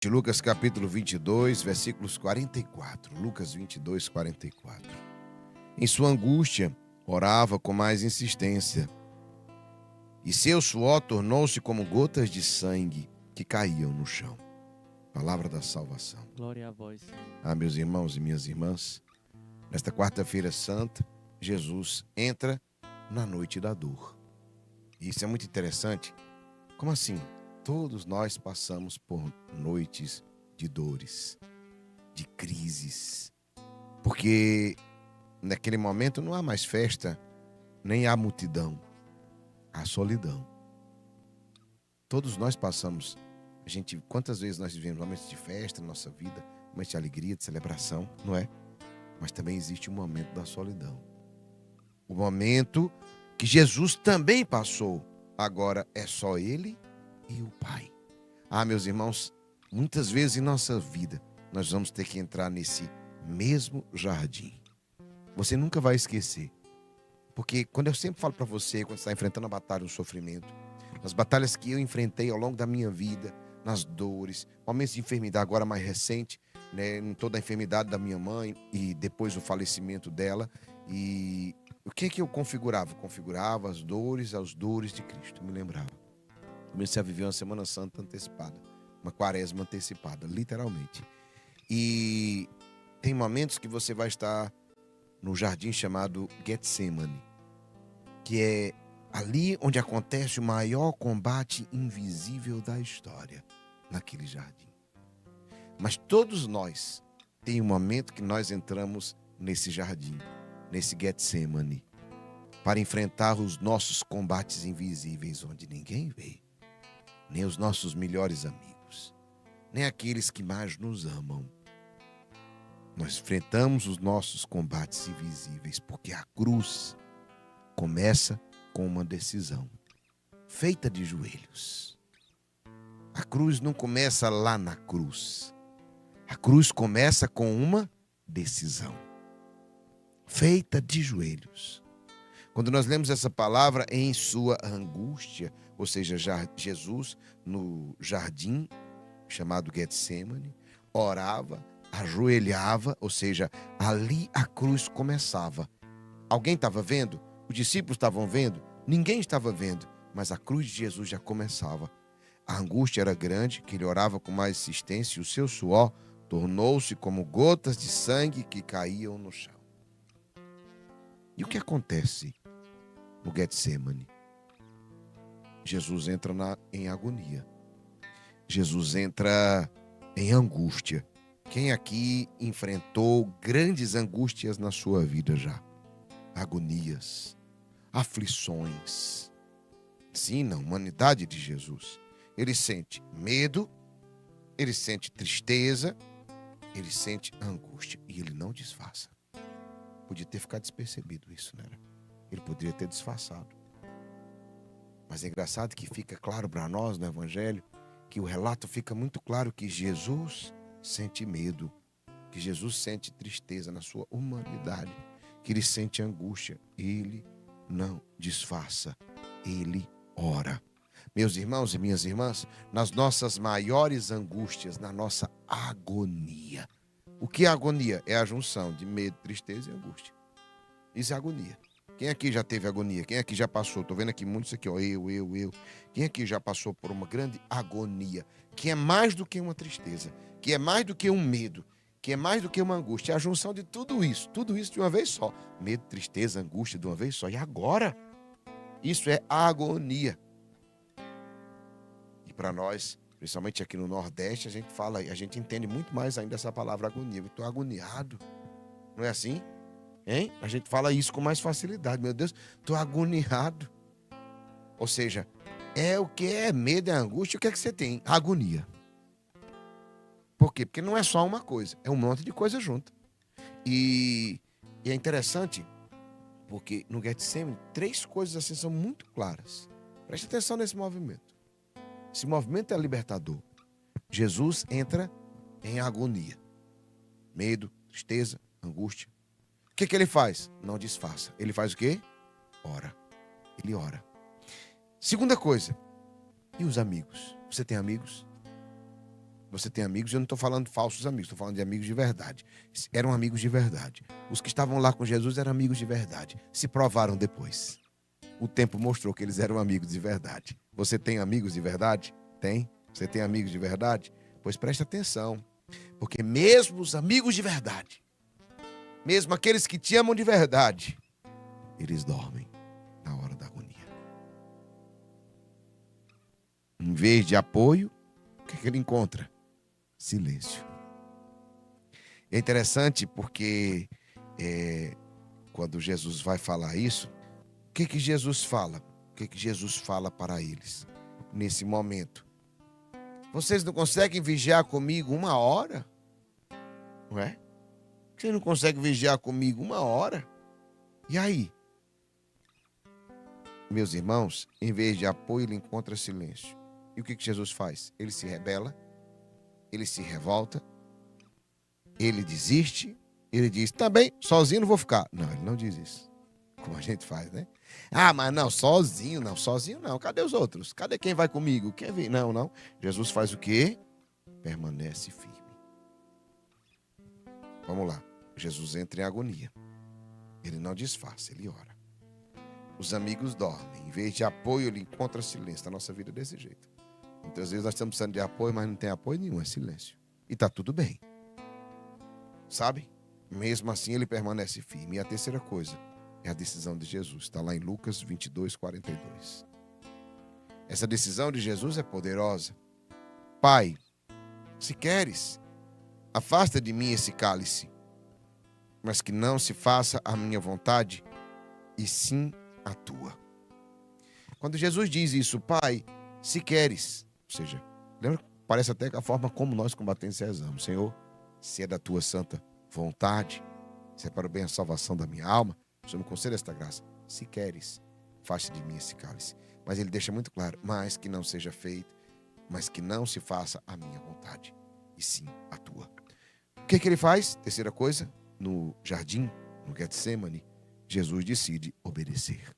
De Lucas capítulo 22, versículos 44. Lucas 22, 44. Em sua angústia, orava com mais insistência, e seu suor tornou-se como gotas de sangue que caíam no chão. Palavra da salvação. Glória a vós, Senhor. Meus irmãos e minhas irmãs, nesta quarta-feira santa, Jesus entra na noite da dor. E isso é muito interessante. Como assim? Todos nós passamos por noites de dores, de crises, porque naquele momento não há mais festa, nem há multidão, há solidão. Todos nós passamos, quantas vezes nós vivemos momentos de festa na nossa vida, momentos de alegria, de celebração, não é? Mas também existe um momento da solidão. O momento que Jesus também passou, agora é só Ele e o Pai. Meus irmãos, muitas vezes em nossa vida, nós vamos ter que entrar nesse mesmo jardim. Você nunca vai esquecer. Porque quando eu sempre falo para você, quando você está enfrentando a batalha, o sofrimento, nas batalhas que eu enfrentei ao longo da minha vida, nas dores, momentos de enfermidade, agora mais recente, né, em toda a enfermidade da minha mãe e depois o falecimento dela. E o que eu configurava? Configurava as dores de Cristo, me lembrava. Comecei a viver uma Semana Santa antecipada, uma quaresma antecipada, literalmente. E tem momentos que você vai estar no jardim chamado Getsemane, que é ali onde acontece o maior combate invisível da história, naquele jardim. Mas todos nós tem um momento que nós entramos nesse jardim, nesse Getsemane, para enfrentar os nossos combates invisíveis, onde ninguém vê, nem os nossos melhores amigos, nem aqueles que mais nos amam. Nós enfrentamos os nossos combates invisíveis, porque a cruz começa com uma decisão, feita de joelhos. A cruz não começa lá na cruz. A cruz começa com uma decisão, feita de joelhos. Quando nós lemos essa palavra, em sua angústia, ou seja, Jesus no jardim chamado Getsemane, orava, ajoelhava, ou seja, ali a cruz começava. Alguém estava vendo? Os discípulos estavam vendo? Ninguém estava vendo, mas a cruz de Jesus já começava. A angústia era grande, que ele orava com mais insistência, e o seu suor tornou-se como gotas de sangue que caíam no chão. E o que acontece no Getsemane? Jesus entra em agonia. Jesus entra em angústia. Quem aqui enfrentou grandes angústias na sua vida já? Agonias, aflições. Sim, na humanidade de Jesus. Ele sente medo, ele sente tristeza, ele sente angústia e ele não disfarça. Podia ter ficado despercebido isso, né? Ele poderia ter disfarçado. Mas é engraçado que fica claro para nós no Evangelho, que o relato fica muito claro que Jesus sente medo, que Jesus sente tristeza na sua humanidade, que ele sente angústia. Ele não disfarça, ele ora. Meus irmãos e minhas irmãs, nas nossas maiores angústias, na nossa agonia. O que é agonia? É a junção de medo, tristeza e angústia. Isso é agonia. Quem aqui já teve agonia? Quem aqui já passou? Estou vendo aqui muitos aqui, ó, eu. Quem aqui já passou por uma grande agonia, que é mais do que uma tristeza, que é mais do que um medo, que é mais do que uma angústia, é a junção de tudo isso de uma vez só. Medo, tristeza, angústia de uma vez só. E agora? Isso é agonia. E para nós, principalmente aqui no Nordeste, a gente entende muito mais ainda essa palavra agonia. Eu estou agoniado. Não é assim? Hein? A gente fala isso com mais facilidade. Meu Deus, estou agoniado. Ou seja, é o que é medo, é angústia. O que é que você tem? Agonia. Por quê? Porque não é só uma coisa, é um monte de coisa junto. E é interessante, porque no Getsemane, 3 coisas assim são muito claras. Preste atenção nesse movimento. Esse movimento é libertador. Jesus entra em agonia. Medo, tristeza, angústia. O que ele faz? Não disfarça. Ele faz o quê? Ora. Ele ora. Segunda coisa. E os amigos? Você tem amigos? Você tem amigos, eu não estou falando de falsos amigos, estou falando de amigos de verdade. Eram amigos de verdade. Os que estavam lá com Jesus eram amigos de verdade. Se provaram depois. O tempo mostrou que eles eram amigos de verdade. Você tem amigos de verdade? Tem? Você tem amigos de verdade? Pois preste atenção. Porque mesmo os amigos de verdade, mesmo aqueles que te amam de verdade, eles dormem na hora da agonia. Em vez de apoio, o que ele encontra? Silêncio. É interessante porque quando Jesus vai falar isso, o que Jesus fala? O que Jesus fala para eles nesse momento? Vocês não conseguem vigiar comigo 1 hora? Não é? Vocês não conseguem vigiar comigo 1 hora? E aí? Meus irmãos, em vez de apoio, ele encontra silêncio. E o que Jesus faz? Ele se rebela, ele se revolta, ele desiste, ele diz, tá bem, sozinho não vou ficar. Não, ele não diz isso, como a gente faz, né? Ah, mas não, sozinho não. Cadê os outros? Cadê quem vai comigo? Quem vem? Não. Jesus faz o quê? Permanece firme. Vamos lá. Jesus entra em agonia. Ele não disfarça, ele ora. Os amigos dormem. Em vez de apoio, ele encontra silêncio. Na nossa vida é desse jeito. Muitas vezes nós estamos precisando de apoio, mas não tem apoio nenhum, é silêncio. E está tudo bem. Sabe? Mesmo assim, ele permanece firme. E a terceira coisa é a decisão de Jesus. Está lá em Lucas 22, 42. Essa decisão de Jesus é poderosa. Pai, se queres, afasta de mim esse cálice, mas que não se faça a minha vontade, e sim a tua. Quando Jesus diz isso, Pai, se queres, ou seja, lembra? Parece até que a forma como nós combatemos rezamos. Senhor, se é da tua santa vontade, se é para o bem a salvação da minha alma, o Senhor me conceda esta graça. Se queres, afaste de mim esse cálice. Mas ele deixa muito claro, mas que não seja feito, mas que não se faça a minha vontade, e sim a tua. O que ele faz? Terceira coisa, no jardim, no Getsemane, Jesus decide obedecer.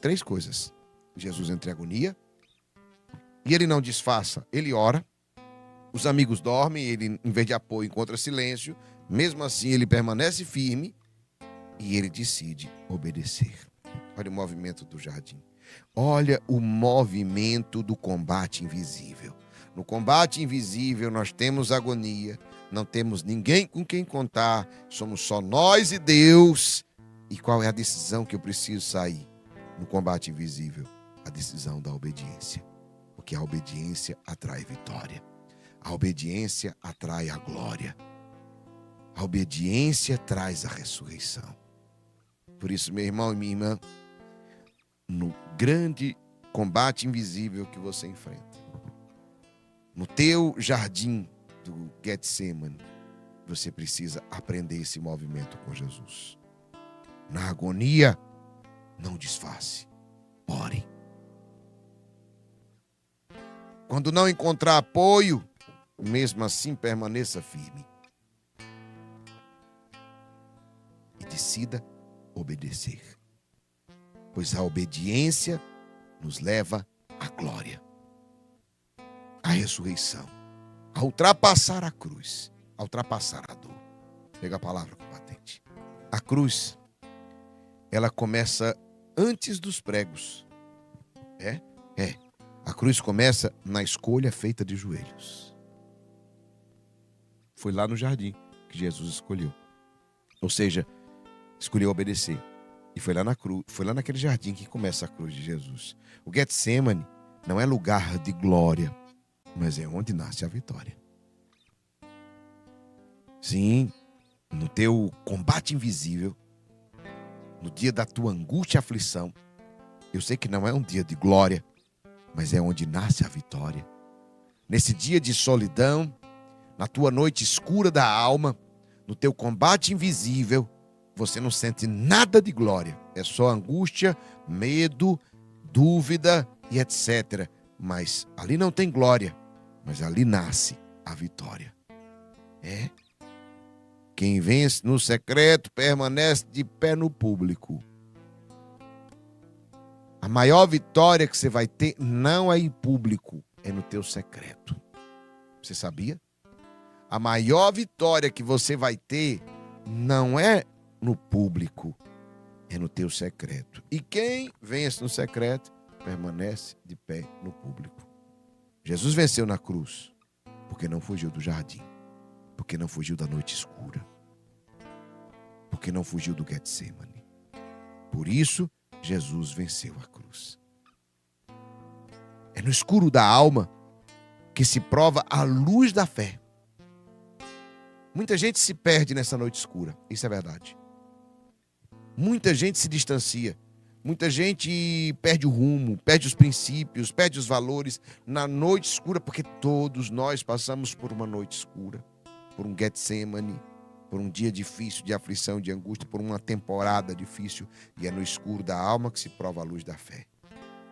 3 coisas. Jesus entra em agonia, e ele não disfarça, ele ora. Os amigos dormem, ele, em vez de apoio, encontra silêncio. Mesmo assim, ele permanece firme e ele decide obedecer. Olha o movimento do jardim. Olha o movimento do combate invisível. No combate invisível, nós temos agonia, não temos ninguém com quem contar, somos só nós e Deus. E qual é a decisão que eu preciso sair no combate invisível? A decisão da obediência. Porque a obediência atrai vitória. A obediência atrai a glória. A obediência traz a ressurreição. Por isso, meu irmão e minha irmã, no grande combate invisível que você enfrenta, no teu jardim do Getsemane, você precisa aprender esse movimento com Jesus. Na agonia, não disfarce, ore. Quando não encontrar apoio, mesmo assim permaneça firme. E decida obedecer. Pois a obediência nos leva à glória, à ressurreição, a ultrapassar a cruz, a ultrapassar a dor. Pega a palavra combatente. A cruz, ela começa antes dos pregos. A cruz começa na escolha feita de joelhos. Foi lá no jardim que Jesus escolheu. Ou seja, escolheu obedecer. E foi lá na cruz, foi lá naquele jardim que começa a cruz de Jesus. O Getsemane não é lugar de glória, mas é onde nasce a vitória. Sim, no teu combate invisível, no dia da tua angústia e aflição, eu sei que não é um dia de glória, mas é onde nasce a vitória. Nesse dia de solidão, na tua noite escura da alma, no teu combate invisível, você não sente nada de glória. É só angústia, medo, dúvida e etc. Mas ali não tem glória, mas ali nasce a vitória. Quem vence no secreto permanece de pé no público. A maior vitória que você vai ter não é em público, é no teu secreto. Você sabia? A maior vitória que você vai ter não é no público, é no teu secreto. E quem vence no secreto, permanece de pé no público. Jesus venceu na cruz, porque não fugiu do jardim, porque não fugiu da noite escura, porque não fugiu do Getsemane. Por isso, Jesus venceu a cruz. É no escuro da alma que se prova a luz da fé. Muita gente se perde nessa noite escura, isso é verdade. Muita gente se distancia, muita gente perde o rumo, perde os princípios, perde os valores na noite escura, porque todos nós passamos por uma noite escura, por um Getsemane, por um dia difícil de aflição, de angústia, por uma temporada difícil, e é no escuro da alma que se prova a luz da fé.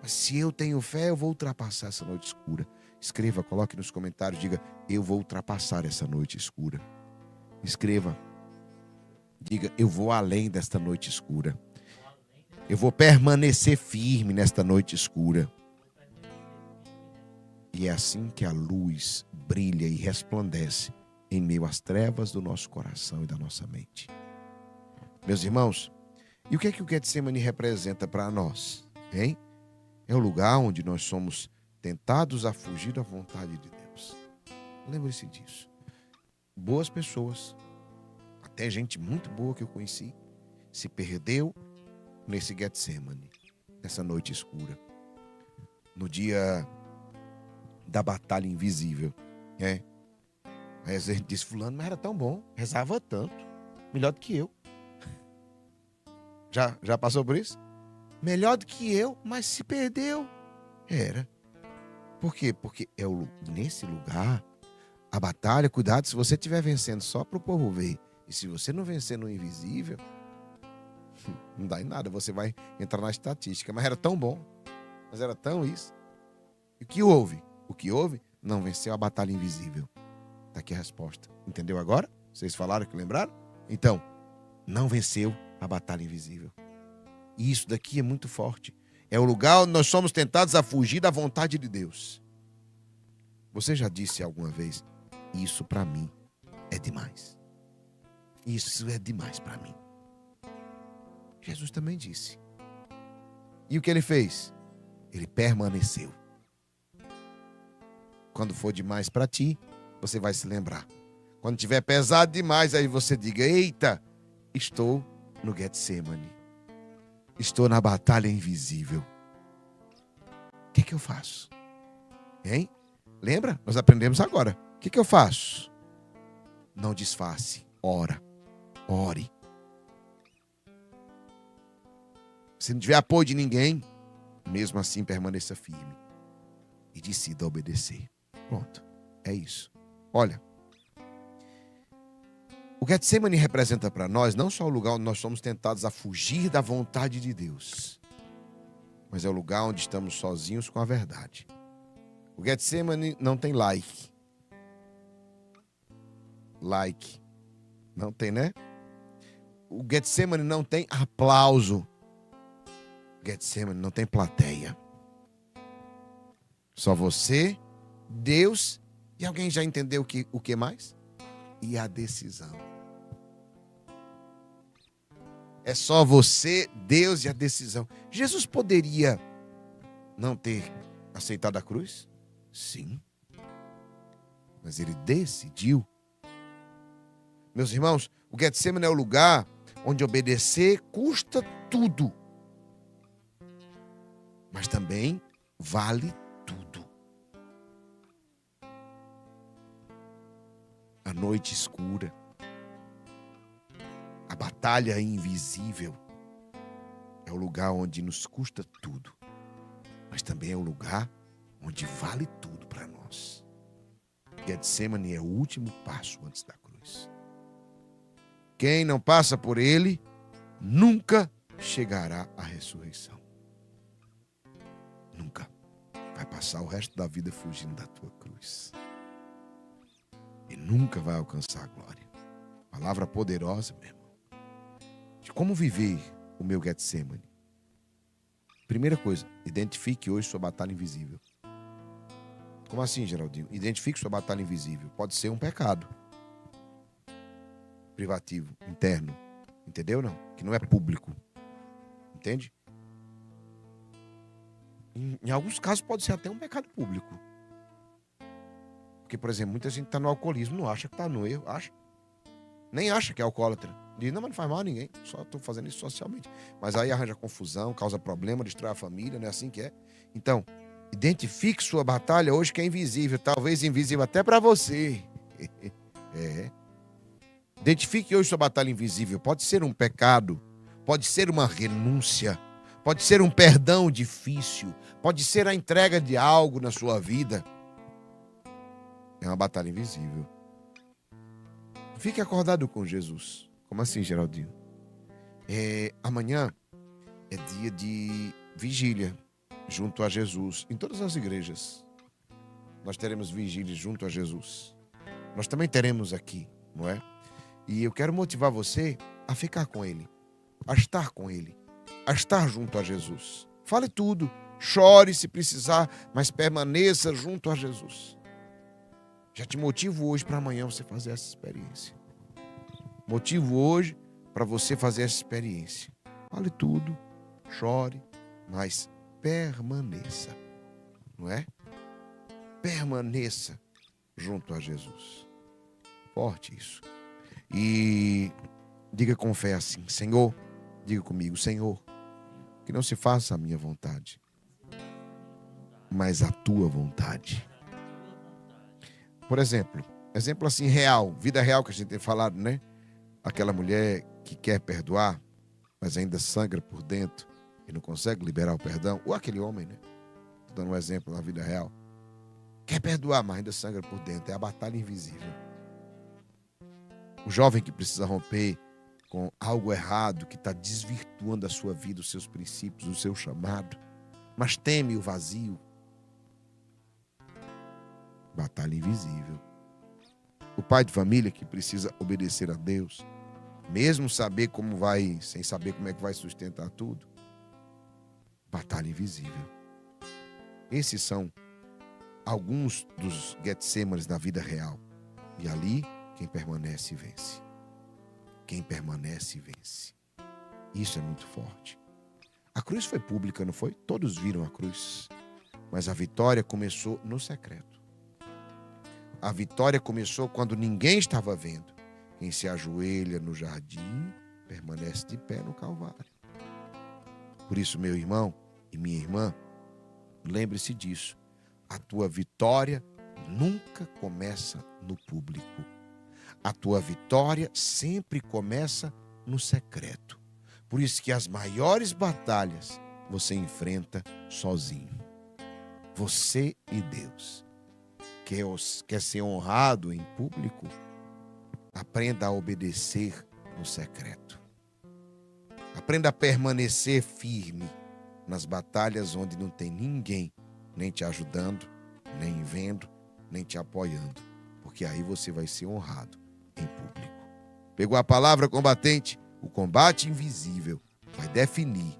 Mas se eu tenho fé, eu vou ultrapassar essa noite escura. Escreva, coloque nos comentários, diga, eu vou ultrapassar essa noite escura. Escreva, diga, eu vou além desta noite escura. Eu vou permanecer firme nesta noite escura. E é assim que a luz brilha e resplandece em meio às trevas do nosso coração e da nossa mente. Meus irmãos, e o que é que o Getsemane representa para nós? Hein? É o lugar onde nós somos tentados a fugir da vontade de Deus. Lembre-se disso. Boas pessoas, até gente muito boa que eu conheci, se perdeu nesse Getsemane, nessa noite escura, no dia da batalha invisível. Aí a gente disse, fulano, mas era tão bom, rezava tanto, melhor do que eu. Já passou por isso? Melhor do que eu, mas se perdeu. Era. Por quê? Porque nesse lugar, a batalha, cuidado, se você estiver vencendo só para o povo ver, e se você não vencer no invisível, não dá em nada, você vai entrar na estatística. Mas era tão bom, mas era tão isso. E o que houve? O que houve? Não venceu a batalha invisível. Está aqui a resposta. Entendeu agora? Vocês falaram que lembraram? Então, não venceu a batalha invisível. E isso daqui é muito forte. É o lugar onde nós somos tentados a fugir da vontade de Deus. Você já disse alguma vez, isso para mim é demais. Isso é demais para mim. Jesus também disse. E o que ele fez? Ele permaneceu. Quando for demais para ti, você vai se lembrar. Quando tiver pesado demais, aí você diga, eita, estou no Getsemane. Estou na batalha invisível. O que eu faço? Hein? Lembra? Nós aprendemos agora. O que eu faço? Não disfarce. Ora. Ore. Se não tiver apoio de ninguém, mesmo assim permaneça firme. E decida obedecer. Pronto. É isso. Olha. O Getsemane representa para nós não só o lugar onde nós somos tentados a fugir da vontade de Deus, mas é o lugar onde estamos sozinhos com a verdade. O Getsemane não tem like. Like. Não tem, né? O Getsemane não tem aplauso. O Getsemane não tem plateia. Só você, Deus e alguém já entendeu o que mais? E a decisão. É só você, Deus e a decisão. Jesus poderia não ter aceitado a cruz? Sim. Mas ele decidiu. Meus irmãos, o Getsemane é o lugar onde obedecer custa tudo. Mas também vale tudo. A noite escura. A batalha invisível é o lugar onde nos custa tudo, mas também é o lugar onde vale tudo para nós. Getsemane é o último passo antes da cruz. Quem não passa por ele, nunca chegará à ressurreição. Nunca. Vai passar o resto da vida fugindo da tua cruz. E nunca vai alcançar a glória. Palavra poderosa, meu irmão. De como viver o meu Getsemane. Primeira coisa, identifique hoje sua batalha invisível. Como assim, Geraldinho? Identifique sua batalha invisível. Pode ser um pecado privativo, interno. Entendeu, não? Que não é público. Entende? Em alguns casos pode ser até um pecado público. Porque, por exemplo, muita gente está no alcoolismo, não acha que está no erro, acha. Nem acha que é alcoólatra. Diz, não, mas não faz mal a ninguém, só estou fazendo isso socialmente. Mas aí arranja confusão, causa problema, destrói a família, não é assim que é? Então, identifique sua batalha hoje que é invisível, talvez invisível até para você. É. Identifique hoje sua batalha invisível. Pode ser um pecado, pode ser uma renúncia, pode ser um perdão difícil, pode ser a entrega de algo na sua vida. É uma batalha invisível. Fique acordado com Jesus. Como assim, Geraldinho? Amanhã é dia de vigília junto a Jesus. Em todas as igrejas nós teremos vigília junto a Jesus. Nós também teremos aqui, não é? E eu quero motivar você a ficar com Ele, a estar com Ele, a estar junto a Jesus. Fale tudo, chore se precisar, mas permaneça junto a Jesus. Já te motivo hoje para amanhã você fazer essa experiência. Motivo hoje para você fazer essa experiência. Fale tudo, chore, mas permaneça, não é? Permaneça junto a Jesus. Forte isso. E diga com fé assim, Senhor, diga comigo, Senhor, que não se faça a minha vontade, mas a tua vontade. Por exemplo assim real, vida real que a gente tem falado, né? Aquela mulher que quer perdoar, mas ainda sangra por dentro e não consegue liberar o perdão. Ou aquele homem, né? Estou dando um exemplo na vida real. Quer perdoar, mas ainda sangra por dentro. É a batalha invisível. O jovem que precisa romper com algo errado, que está desvirtuando a sua vida, os seus princípios, o seu chamado, mas teme o vazio. Batalha invisível. O pai de família que precisa obedecer a Deus, mesmo saber como vai, sem saber como é que vai sustentar tudo. Batalha invisível. Esses são alguns dos Getsêmanes da vida real. E ali, quem permanece, vence. Quem permanece, vence. Isso é muito forte. A cruz foi pública, não foi? Todos viram a cruz. Mas a vitória começou no secreto. A vitória começou quando ninguém estava vendo. Quem se ajoelha no jardim, permanece de pé no Calvário. Por isso, meu irmão e minha irmã, lembre-se disso. A tua vitória nunca começa no público. A tua vitória sempre começa no secreto. Por isso que as maiores batalhas você enfrenta sozinho. Você e Deus. Quer ser honrado em público? Aprenda a obedecer no secreto. Aprenda a permanecer firme nas batalhas onde não tem ninguém nem te ajudando, nem vendo, nem te apoiando. Porque aí você vai ser honrado em público. Pegou a palavra, combatente? O combate invisível vai definir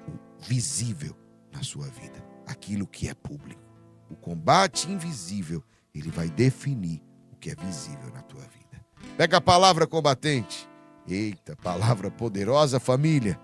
o visível na sua vida. Aquilo que é público. O combate invisível, ele vai definir o que é visível na tua vida. Pega a palavra, combatente. Eita, palavra poderosa, família.